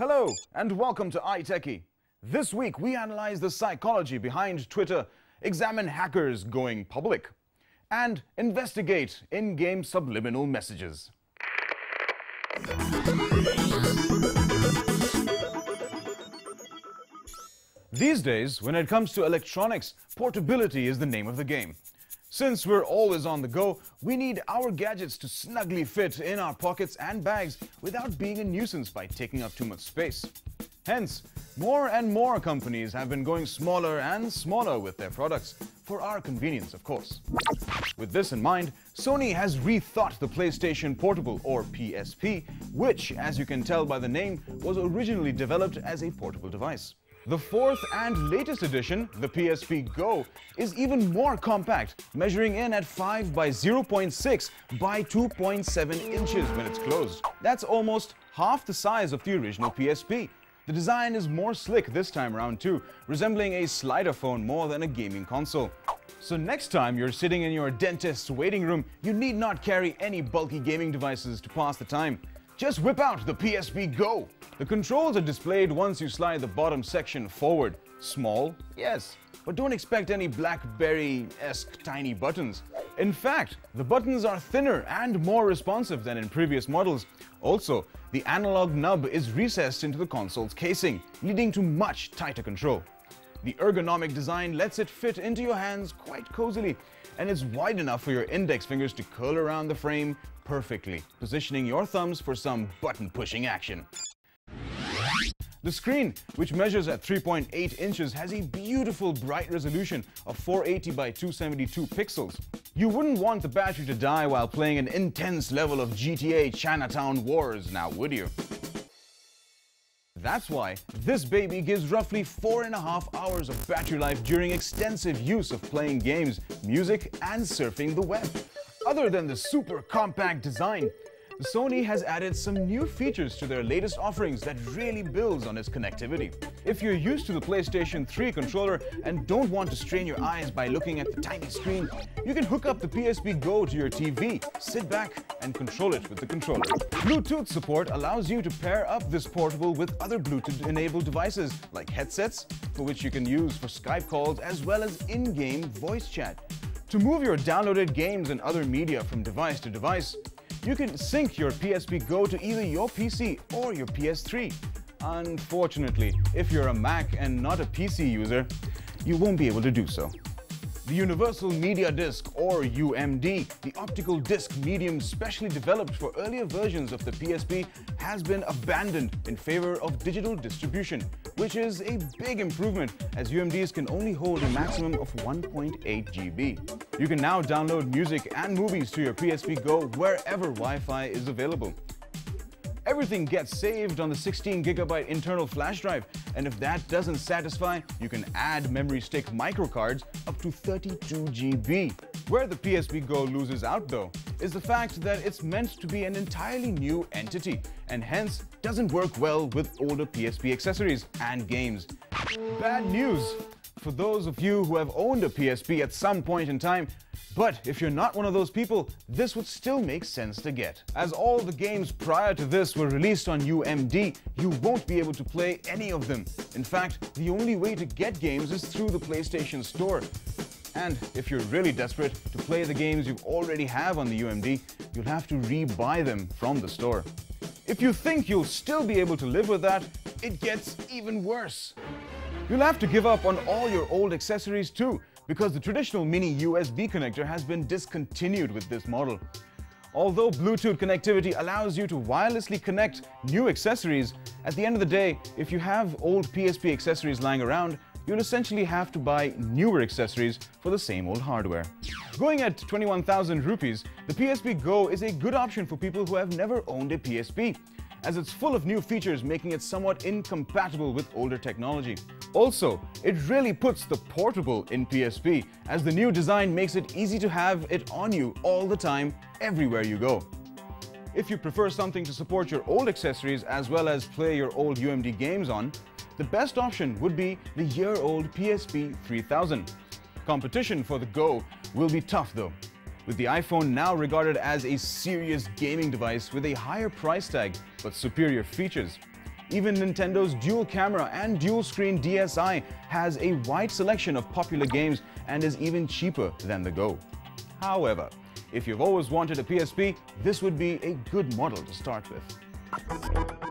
Hello and welcome to I-Techie. This week we analyze the psychology behind Twitter, examine hackers going public, and investigate in-game subliminal messages. These days, when it comes to electronics, portability is the name of the game. Since we're always on the go, we need our gadgets to snugly fit in our pockets and bags without being a nuisance by taking up too much space. Hence, more and more companies have been going smaller and smaller with their products, for our convenience, of course. With this in mind, Sony has rethought the PlayStation Portable, or PSP, which, as you can tell by the name, was originally developed as a portable device. The fourth and latest edition, the PSP Go, is even more compact, measuring in at 5 by 0.6 by 2.7 inches when it's closed. That's almost half the size of the original PSP. The design is more slick this time around too, resembling a slider phone more than a gaming console. So next time you're sitting in your dentist's waiting room, you need not carry any bulky gaming devices to pass the time. Just whip out the PSP Go! The controls are displayed once you slide the bottom section forward. Small, yes, but don't expect any BlackBerry-esque tiny buttons. In fact, the buttons are thinner and more responsive than in previous models. Also, the analog nub is recessed into the console's casing, leading to much tighter control. The ergonomic design lets it fit into your hands quite cozily, and it's wide enough for your index fingers to curl around the frame perfectly, positioning your thumbs for some button-pushing action. The screen, which measures at 3.8 inches, has a beautiful bright resolution of 480 by 272 pixels. You wouldn't want the battery to die while playing an intense level of GTA Chinatown Wars, now would you? That's why this baby gives roughly 4.5 hours of battery life during extensive use of playing games, music, and surfing the web. Other than the super compact design, Sony has added some new features to their latest offerings that really builds on its connectivity. If you're used to the PlayStation 3 controller and don't want to strain your eyes by looking at the tiny screen, you can hook up the PSP Go to your TV, sit back, and control it with the controller. Bluetooth support allows you to pair up this portable with other Bluetooth-enabled devices like headsets, for which you can use for Skype calls as well as in-game voice chat. To move your downloaded games and other media from device to device, you can sync your PSP Go to either your PC or your PS3. Unfortunately, if you're a Mac and not a PC user, you won't be able to do so. The Universal Media Disc, or UMD, the optical disc medium specially developed for earlier versions of the PSP, has been abandoned in favor of digital distribution, which is a big improvement as UMDs can only hold a maximum of 1.8 GB. You can now download music and movies to your PSP Go wherever Wi-Fi is available. Everything gets saved on the 16GB internal flash drive, and if that doesn't satisfy, you can add memory stick microcards up to 32 GB. Where the PSP Go loses out though, is the fact that it's meant to be an entirely new entity, and hence doesn't work well with older PSP accessories and games. Bad news for those of you who have owned a PSP at some point in time, but if you're not one of those people, this would still make sense to get. As all the games prior to this were released on UMD, you won't be able to play any of them. In fact, the only way to get games is through the PlayStation Store. And if you're really desperate to play the games you already have on the UMD, you'll have to re-buy them from the store. If you think you'll still be able to live with that, it gets even worse. You'll have to give up on all your old accessories too, because the traditional mini USB connector has been discontinued with this model. Although Bluetooth connectivity allows you to wirelessly connect new accessories, at the end of the day, if you have old PSP accessories lying around, you'll essentially have to buy newer accessories for the same old hardware. Going at 21,000 rupees, the PSP Go is a good option for people who have never owned a PSP, as it's full of new features making it somewhat incompatible with older technology. Also, it really puts the portable in PSP, as the new design makes it easy to have it on you all the time, everywhere you go. If you prefer something to support your old accessories as well as play your old UMD games on, the best option would be the year-old PSP 3000. Competition for the Go will be tough though, with the iPhone now regarded as a serious gaming device with a higher price tag but superior features. Even Nintendo's dual camera and dual screen DSi has a wide selection of popular games and is even cheaper than the Go. However, if you've always wanted a PSP, this would be a good model to start with.